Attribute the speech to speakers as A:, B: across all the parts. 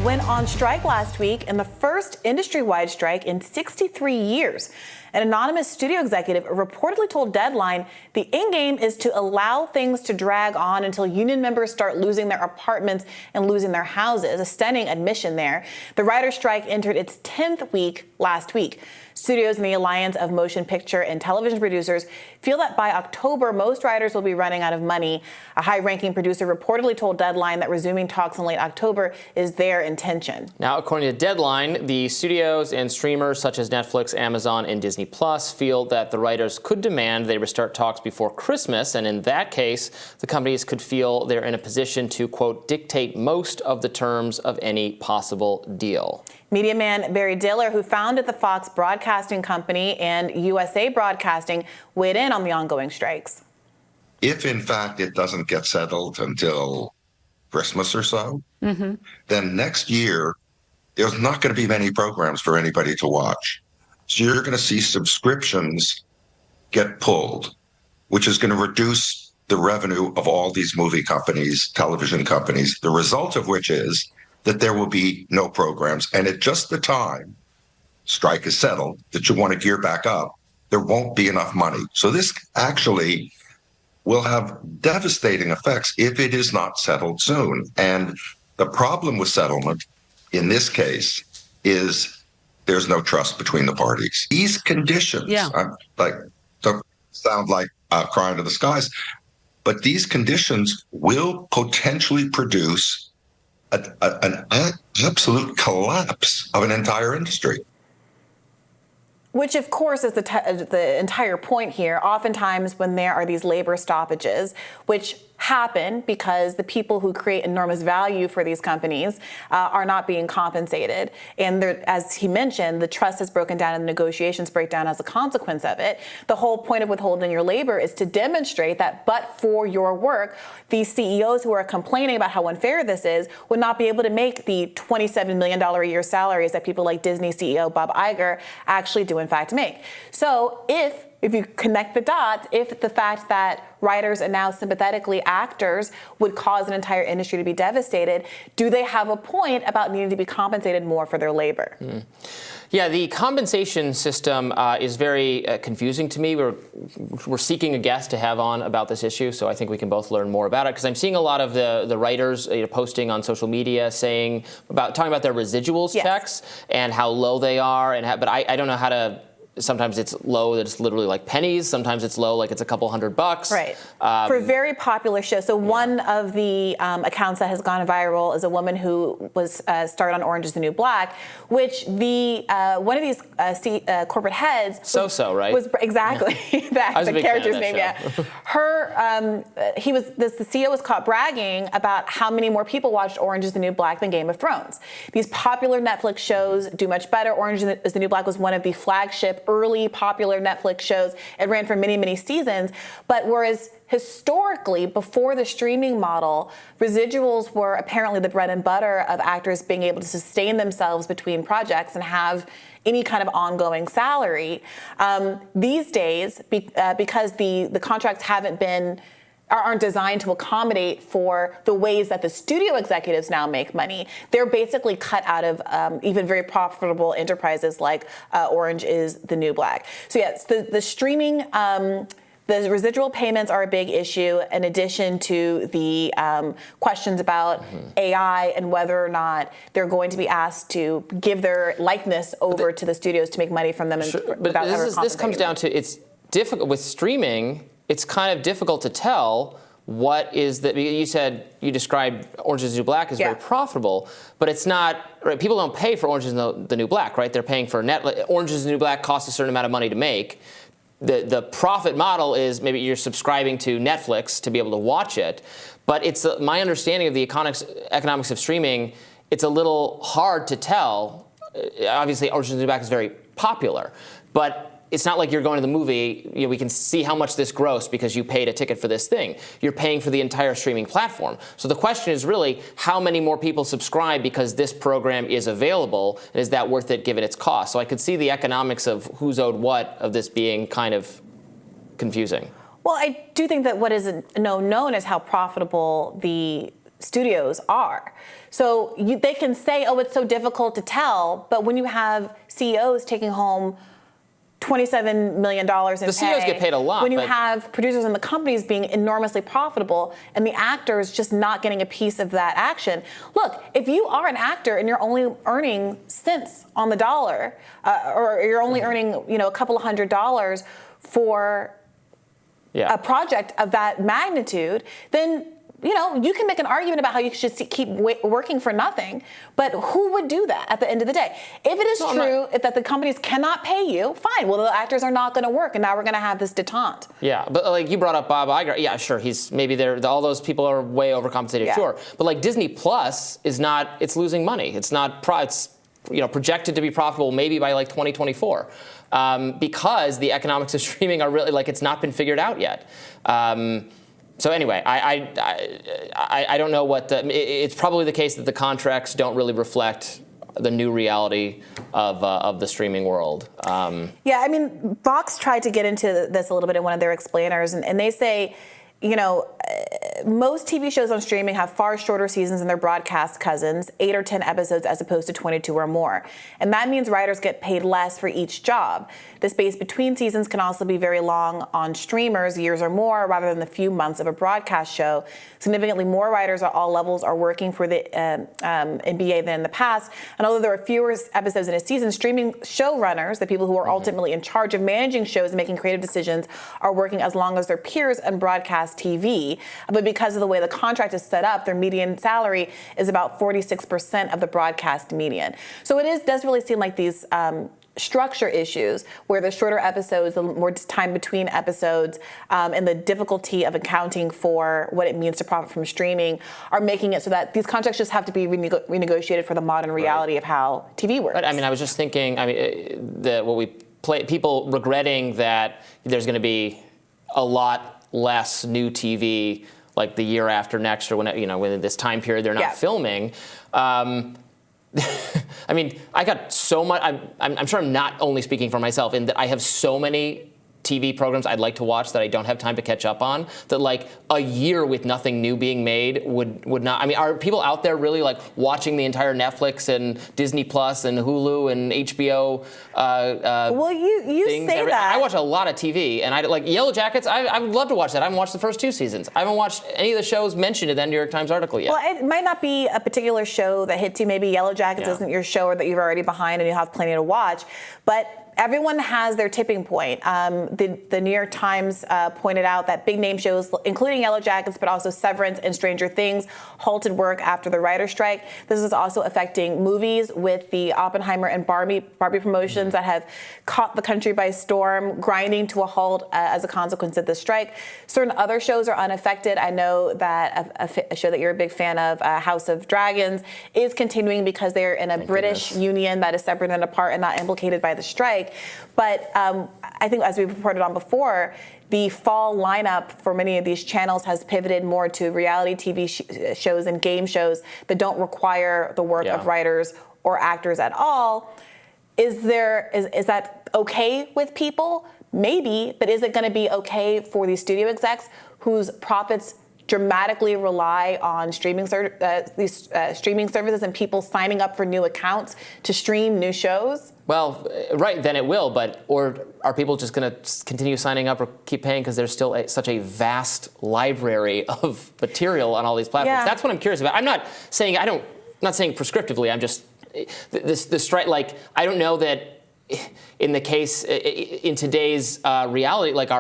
A: went on strike last week in the first industry-wide strike in 63 years. An anonymous studio executive reportedly told Deadline the end game is to allow things to drag on until union members start losing their apartments and losing their houses. A stunning admission there. The writer's strike entered its 10th week last week. Studios in the Alliance of Motion Picture and Television Producers feel that by October, most writers will be running out of money. A high-ranking producer reportedly told Deadline that resuming talks in late October is their intention.
B: Now, according to Deadline, the studios and streamers such as Netflix, Amazon, and Disney Plus feel that the writers could demand they restart talks before Christmas, and in that case, the companies could feel they're in a position to, quote, dictate most of the terms of any possible deal.
A: Media man Barry Diller, who founded the Fox Broadcasting Company and USA Broadcasting, weighed in on the ongoing strikes.
C: If, in fact, it doesn't get settled until Christmas or so, then next year, there's not going to be many programs for anybody to watch. So you're going to see subscriptions get pulled, which is going to reduce the revenue of all these movie companies, television companies, the result of which is that there will be no programs. And at just the time strike is settled, that you want to gear back up, there won't be enough money. So this actually will have devastating effects if it is not settled soon. And the problem with settlement in this case is there's no trust between the parties. These conditions, don't sound like crying to the skies, but these conditions will potentially produce an absolute collapse of an entire industry.
A: Which, of course, is the entire point here. Oftentimes when there are these labor stoppages, which happen because the people who create enormous value for these companies are not being compensated. And as he mentioned, the trust has broken down and the negotiations break down as a consequence of it. The whole point of withholding your labor is to demonstrate that but for your work, these CEOs who are complaining about how unfair this is would not be able to make the $27 million a year salaries that people like Disney CEO Bob Iger actually do in fact make. So if you connect the dots, if the fact that writers and now sympathetically actors would cause an entire industry to be devastated, do they have a point about needing to be compensated more for their labor?
B: Yeah, the compensation system is very confusing to me. We're seeking a guest to have on about this issue, so I think we can both learn more about it, because I'm seeing a lot of the writers posting on social media talking about their residuals checks and how low they are, but I don't know how to. Sometimes it's low, that it's literally like pennies. Sometimes it's low, like it's a couple $100.
A: Right. For very popular shows. So one of the accounts that has gone viral is a woman who was started on Orange is the New Black, which one of these corporate heads
B: right?
A: Was exactly the character's name. Yeah. The CEO was caught bragging about how many more people watched Orange is the New Black than Game of Thrones. These popular Netflix shows do much better. Orange is the New Black was one of the flagship early popular Netflix shows. It ran for many, many seasons. But whereas historically, before the streaming model, residuals were apparently the bread and butter of actors being able to sustain themselves between projects and have any kind of ongoing salary. These days, because the contracts aren't designed to accommodate for the ways that the studio executives now make money, they're basically cut out of even very profitable enterprises like Orange is the New Black. So yes, the streaming, the residual payments are a big issue, in addition to the questions about AI and whether or not they're going to be asked to give their likeness over to the studios to make money from them.
B: But this comes down to, it's difficult with streaming. It's kind of difficult to tell what is the. You described Orange is the New Black as very profitable, but it's not. Right? People don't pay for Orange is the New Black, right? They're paying for Orange is the New Black costs a certain amount of money to make. The profit model is maybe you're subscribing to Netflix to be able to watch it, but it's my understanding of the economics of streaming. It's a little hard to tell. Obviously, Orange is the New Black is very popular, but it's not like you're going to the movie, we can see how much this grossed because you paid a ticket for this thing. You're paying for the entire streaming platform. So the question is really, how many more people subscribe because this program is available, and is that worth it given its cost? So I could see the economics of who's owed what of this being kind of confusing.
A: Well, I do think that what is known is how profitable the studios are. So they can say, oh, it's so difficult to tell, but when you have CEOs taking home $27 million in
B: the CEOs get paid a lot.
A: When you have producers in the companies being enormously profitable and the actors just not getting a piece of that action. Look, if you are an actor and you're only earning cents on the dollar, or you're only earning, a couple of $100 for a project of that magnitude, then you can make an argument about how you should keep working for nothing, but who would do that at the end of the day? If it is true that the companies cannot pay you, fine. Well, the actors are not going to work, and now we're going to have this detente.
B: Yeah, but like you brought up Bob Iger. Yeah, sure, he's maybe all those people are way overcompensated, sure. But like Disney Plus is not, it's losing money. It's not, it's projected to be profitable maybe by like 2024 because the economics of streaming are really it's not been figured out yet. So anyway, I don't know what it's probably the case that the contracts don't really reflect the new reality of the streaming world.
A: Yeah, I mean, Vox tried to get into this a little bit in one of their explainers, and they say, most TV shows on streaming have far shorter seasons than their broadcast cousins, 8 or 10 episodes as opposed to 22 or more. And that means writers get paid less for each job. The space between seasons can also be very long on streamers, years or more, rather than the few months of a broadcast show. Significantly more writers at all levels are working for the NBA than in the past. And although there are fewer episodes in a season, streaming showrunners, the people who are ultimately in charge of managing shows and making creative decisions, are working as long as their peers on broadcast TV. But because of the way the contract is set up, their median salary is about 46% of the broadcast median. So it does really seem like these structure issues where the shorter episodes, the more time between episodes, and the difficulty of accounting for what it means to profit from streaming are making it so that these contracts just have to be renegotiated for the modern reality of how TV works.
B: But I mean, I was just thinking, people regretting that there's going to be a lot less new TV like the year after next, or when this time period they're not filming. I mean, I got so much. I'm sure I'm not only speaking for myself in that I have so many TV programs I'd like to watch that I don't have time to catch up on, that like a year with nothing new being made would not. I mean, are people out there really like watching the entire Netflix and Disney Plus and Hulu and HBO?
A: Well, you
B: things
A: say that.
B: I watch a lot of TV, and I like Yellow Jackets. I would love to watch that. I haven't watched the first 2 seasons. I haven't watched any of the shows mentioned in that New York Times article yet.
A: Well, it might not be a particular show that hits you. Maybe Yellow Jackets isn't your show, or that you're already behind and you have plenty to watch, but everyone has their tipping point. The New York Times pointed out that big name shows, including Yellow Jackets, but also Severance and Stranger Things, halted work after the writer's strike. This is also affecting movies, with the Oppenheimer and Barbie promotions that have caught the country by storm, grinding to a halt as a consequence of the strike. Certain other shows are unaffected. I know that a show that you're a big fan of, House of Dragons, is continuing because they're in a British union that is separate and apart and not implicated by the strike. But I think, as we've reported on before, the fall lineup for many of these channels has pivoted more to reality TV shows and game shows that don't require the work of writers or actors at all. Is that okay with people? Maybe, but is it going to be okay for these studio execs whose profits dramatically rely on streaming services and people signing up for new accounts to stream new shows?
B: Well, right, then it will, or are people just going to continue signing up or keep paying because there's still such a vast library of material on all these platforms?
A: Yeah.
B: That's what I'm curious about. I'm not saying prescriptively. I'm just the strike. Like, I don't know that in the case in today's reality, like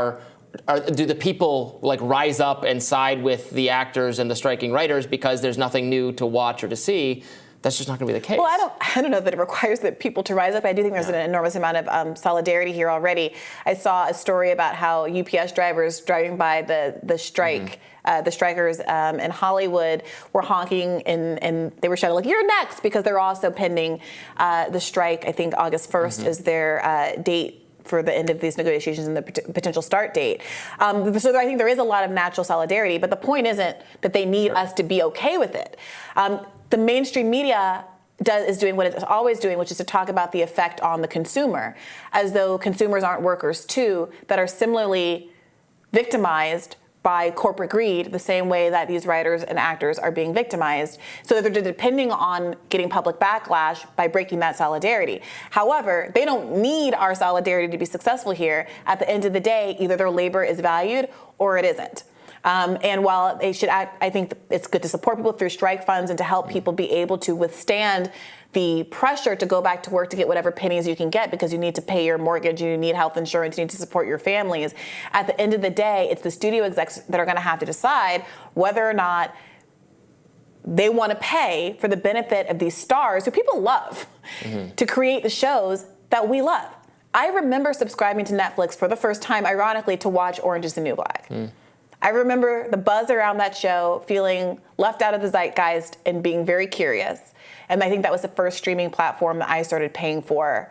B: do the people like rise up and side with the actors and the striking writers because there's nothing new to watch or to see? That's just not going to be the case.
A: Well, I don't know that it requires the people to rise up. I do think there's an enormous amount of solidarity here already. I saw a story about how UPS drivers driving by the strike, the strikers in Hollywood, were honking and they were shouting like, "You're next," because they're also pending the strike. I think August 1st is their date for the end of these negotiations and the potential start date. So I think there is a lot of natural solidarity, but the point isn't that they need us to be okay with it. The mainstream media is doing what it's always doing, which is to talk about the effect on the consumer, as though consumers aren't workers too, that are similarly victimized by corporate greed the same way that these writers and actors are being victimized, so that they're depending on getting public backlash by breaking that solidarity. However, they don't need our solidarity to be successful here. At the end of the day, either their labor is valued or it isn't. And while they should act, I think it's good to support people through strike funds and to help people be able to withstand the pressure to go back to work to get whatever pennies you can get because you need to pay your mortgage, you need health insurance, you need to support your families. At the end of the day, it's the studio execs that are going to have to decide whether or not they want to pay for the benefit of these stars who people love to create the shows that we love. I remember subscribing to Netflix for the first time, ironically, to watch Orange is the New Black. I remember the buzz around that show, feeling left out of the zeitgeist and being very curious. And I think that was the first streaming platform that I started paying for.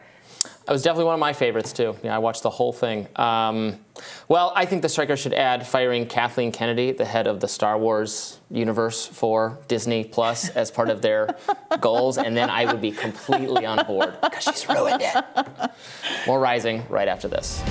B: It was definitely one of my favorites, too. Yeah, I watched the whole thing. Well, I think the strikers should add firing Kathleen Kennedy, the head of the Star Wars universe for Disney Plus, as part of their goals, and then I would be completely on board because she's ruined it. More Rising right after this.